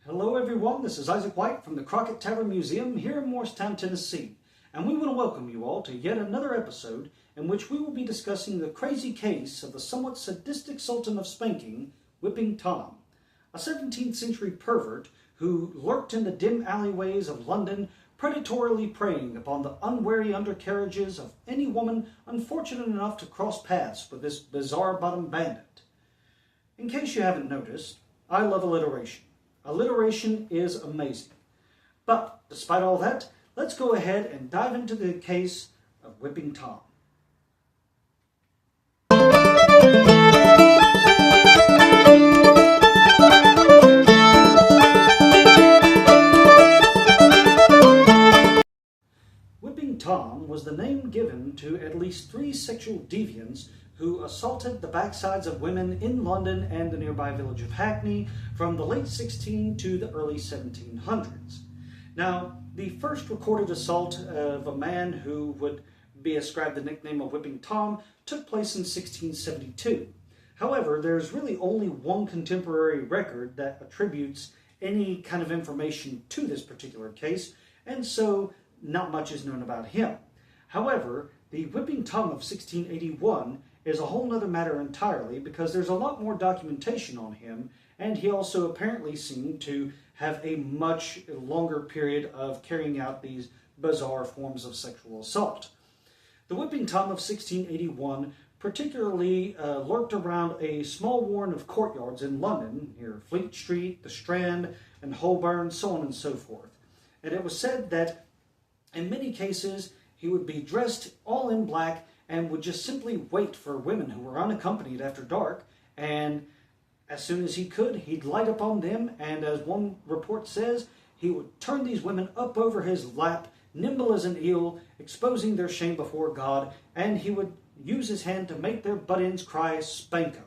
Hello everyone, this is Isaac White from the Crockett Tavern Museum here in Morristown, Tennessee, and we want to welcome you all to yet another episode in which we will be discussing the crazy case of the somewhat sadistic sultan of spanking, Whipping Tom, a 17th century pervert who lurked in the dim alleyways of London, predatorily preying upon the unwary undercarriages of any woman unfortunate enough to cross paths with this bizarre-bottomed bandit. In case you haven't noticed, I love alliteration. Alliteration is amazing. But, despite all that, let's go ahead and dive into the case of Whipping Tom. Whipping Tom was the name given to at least 3 sexual deviants who assaulted the backsides of women in London and the nearby village of Hackney from the late 1600s to the early 1700s. Now, the first recorded assault of a man who would be ascribed the nickname of Whipping Tom took place in 1672. However, there's really only one contemporary record that attributes any kind of information to this particular case, and so not much is known about him. However, the Whipping Tom of 1681 is a whole nother matter entirely because there's a lot more documentation on him, and he also apparently seemed to have a much longer period of carrying out these bizarre forms of sexual assault. The Whipping Tom of 1681 particularly lurked around a small warren of courtyards in London, near Fleet Street, the Strand, and Holborn, so on and so forth. And it was said that in many cases he would be dressed all in black and would just simply wait for women who were unaccompanied after dark, and as soon as he could, he'd light upon them, and as one report says, he would turn these women up over his lap, nimble as an eel, exposing their shame before God, and he would use his hand to make their butt ends cry, "Spanko."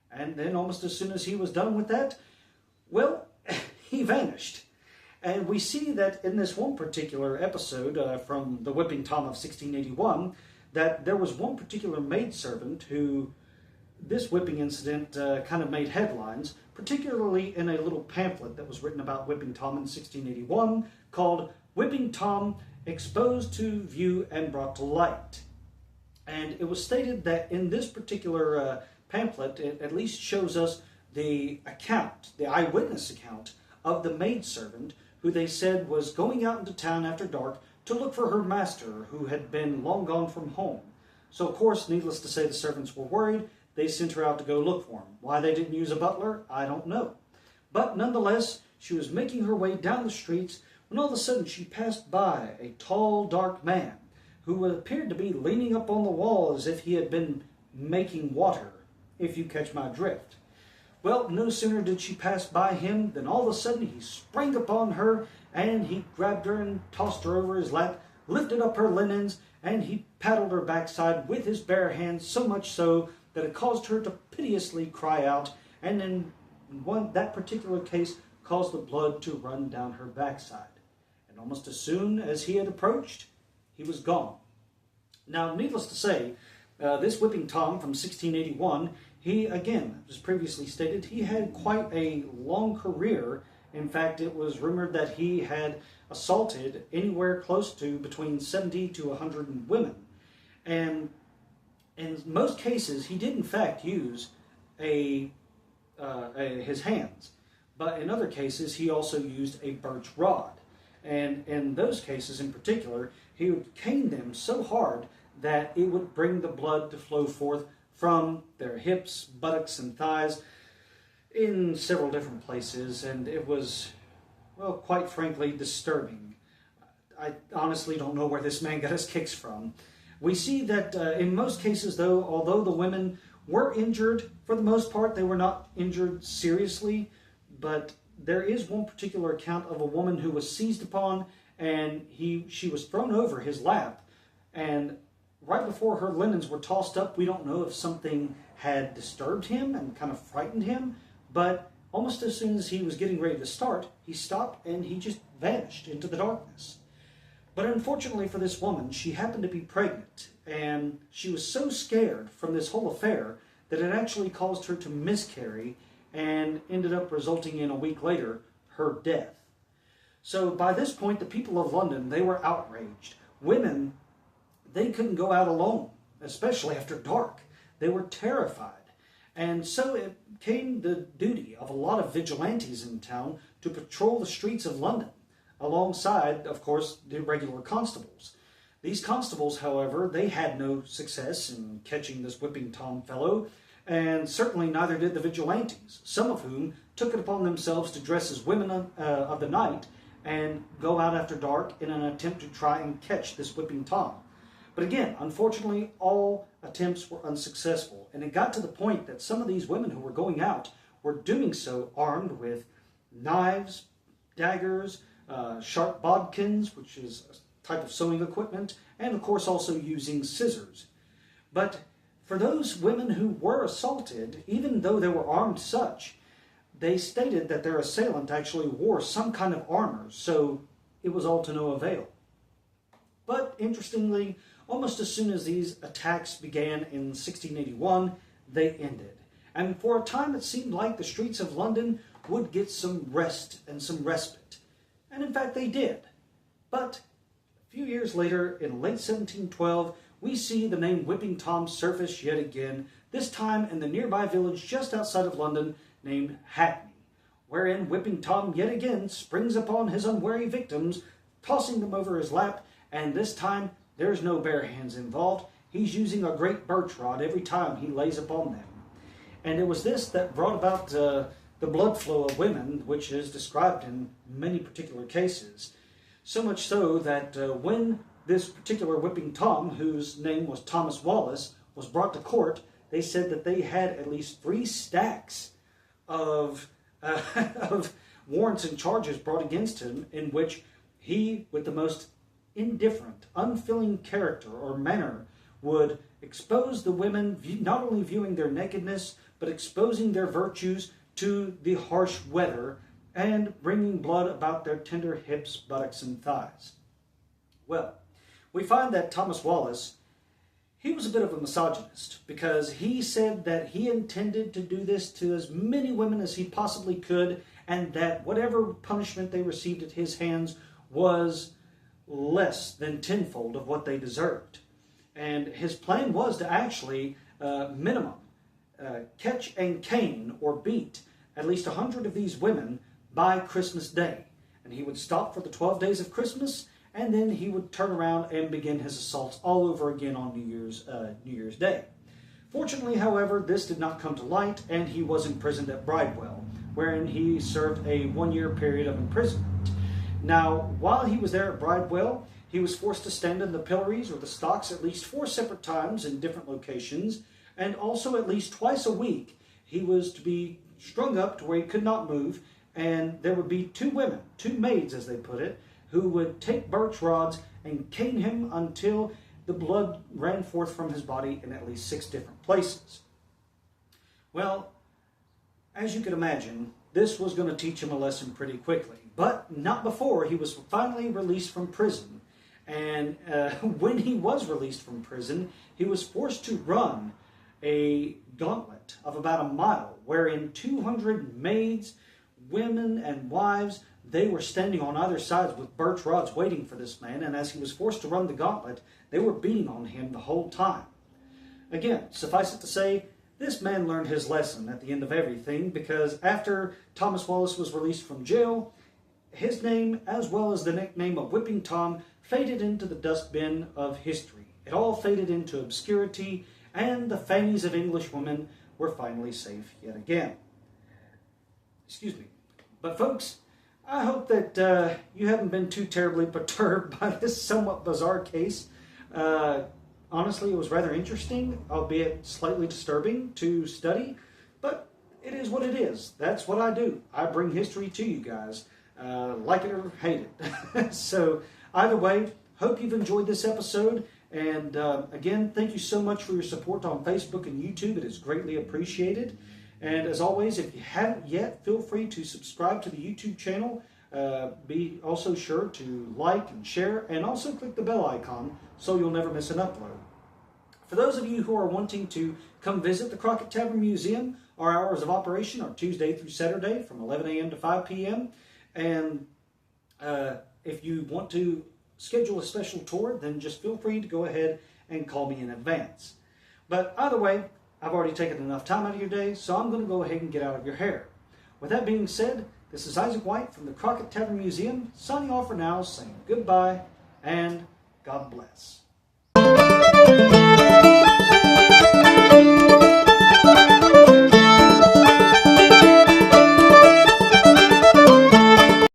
And then almost as soon as he was done with that, well, he vanished. And we see that in this one particular episode from the Whipping Tom of 1681, that there was one particular maidservant who this whipping incident kind of made headlines, particularly in a little pamphlet that was written about Whipping Tom in 1681 called Whipping Tom, Exposed to View and Brought to Light. And it was stated that in this particular pamphlet, it at least shows us the account, the eyewitness account of the maidservant who they said was going out into town after dark to look for her master, who had been long gone from home. So, of course, needless to say, the servants were worried. They sent her out to go look for him. Why they didn't use a butler, I don't know. But nonetheless, she was making her way down the streets when all of a sudden she passed by a tall, dark man who appeared to be leaning up on the wall as if he had been making water, if you catch my drift. Well, no sooner did she pass by him than all of a sudden he sprang upon her, and he grabbed her and tossed her over his lap, lifted up her linens, and he paddled her backside with his bare hands, so much so that it caused her to piteously cry out, and in that particular case caused the blood to run down her backside. And almost as soon as he had approached, he was gone. Now, needless to say, this Whipping Tom from 1681, he, again, as previously stated, he had quite a long career. In fact, it was rumored that he had assaulted anywhere close to between 70 to 100 women. And in most cases, he did in fact use his hands. But in other cases, he also used a birch rod. And in those cases in particular, he would cane them so hard that it would bring the blood to flow forth from their hips, buttocks, and thighs in several different places, and it was, well, quite frankly, disturbing. I honestly don't know where this man got his kicks from. We see that in most cases, though, although the women were injured, for the most part, they were not injured seriously, but there is one particular account of a woman who was seized upon, and she was thrown over his lap, and right before her linens were tossed up, we don't know if something had disturbed him and kind of frightened him, but almost as soon as he was getting ready to start, he stopped and he just vanished into the darkness. But unfortunately for this woman, she happened to be pregnant, and she was so scared from this whole affair that it actually caused her to miscarry, and ended up resulting in, a week later, her death. So by this point, the people of London, they were outraged. Women, they couldn't go out alone, especially after dark. They were terrified. And so it came the duty of a lot of vigilantes in town to patrol the streets of London, alongside, of course, the regular constables. These constables, however, they had no success in catching this whipping Tom fellow, and certainly neither did the vigilantes, some of whom took it upon themselves to dress as women of the night and go out after dark in an attempt to try and catch this whipping Tom. But again, unfortunately, all attempts were unsuccessful, and it got to the point that some of these women who were going out were doing so armed with knives, daggers, sharp bodkins, which is a type of sewing equipment, and of course also using scissors. But for those women who were assaulted, even though they were armed such, they stated that their assailant actually wore some kind of armor, so it was all to no avail. But interestingly, almost as soon as these attacks began in 1681, they ended. And for a time it seemed like the streets of London would get some rest and some respite. And in fact they did. But a few years later, in late 1712, we see the name Whipping Tom surface yet again, this time in the nearby village just outside of London named Hackney, wherein Whipping Tom yet again springs upon his unwary victims, tossing them over his lap, and this time there's no bare hands involved. He's using a great birch rod every time he lays upon them. And it was this that brought about the blood flow of women, which is described in many particular cases. So much so that when this particular Whipping Tom, whose name was Thomas Wallace, was brought to court, they said that they had at least 3 stacks of warrants and charges brought against him, in which he, with the most indifferent, unfeeling character or manner, would expose the women, not only viewing their nakedness, but exposing their virtues to the harsh weather and bringing blood about their tender hips, buttocks, and thighs. Well, we find that Thomas Wallace, he was a bit of a misogynist, because he said that he intended to do this to as many women as he possibly could, and that whatever punishment they received at his hands was less than tenfold of what they deserved. And his plan was to actually, minimum, catch and cane or beat at least 100 of these women by Christmas Day. And he would stop for the 12 days of Christmas, and then he would turn around and begin his assaults all over again on New Year's Day. Fortunately, however, this did not come to light, and he was imprisoned at Bridewell, wherein he served a 1-year period of imprisonment. Now, while he was there at Bridewell, he was forced to stand in the pillories or the stocks at least 4 separate times in different locations, and also at least twice a week he was to be strung up to where he could not move, and there would be 2 women, 2 maids as they put it, who would take birch rods and cane him until the blood ran forth from his body in at least 6 different places. Well, as you can imagine, this was going to teach him a lesson pretty quickly, but not before he was finally released from prison. And when he was released from prison, he was forced to run a gauntlet of about a mile, wherein 200 maids, women, and wives, they were standing on either side with birch rods waiting for this man, and as he was forced to run the gauntlet, they were beating on him the whole time. Again, suffice it to say, this man learned his lesson at the end of everything, because after Thomas Wallace was released from jail, his name, as well as the nickname of Whipping Tom, faded into the dustbin of history. It all faded into obscurity, and the fannies of English women were finally safe yet again. Excuse me. But folks, I hope that you haven't been too terribly perturbed by this somewhat bizarre case. Honestly, it was rather interesting, albeit slightly disturbing to study, but it is what it is. That's what I do. I bring history to you guys, like it or hate it. So either way, hope you've enjoyed this episode. And again, thank you so much for your support on Facebook and YouTube. It is greatly appreciated. And as always, if you haven't yet, feel free to subscribe to the YouTube channel. Be also sure to like and share, and also click the bell icon so you'll never miss an upload. For those of you who are wanting to come visit the Crockett Tavern Museum, Our hours of operation are Tuesday through Saturday from 11 a.m. to 5 p.m. And if you want to schedule a special tour, then just feel free to go ahead and call me in advance. But either way, I've already taken enough time out of your day, so I'm going to go ahead and get out of your hair. With that being said, this is Isaac White from the Crockett Tavern Museum, signing off for now, saying goodbye and God bless.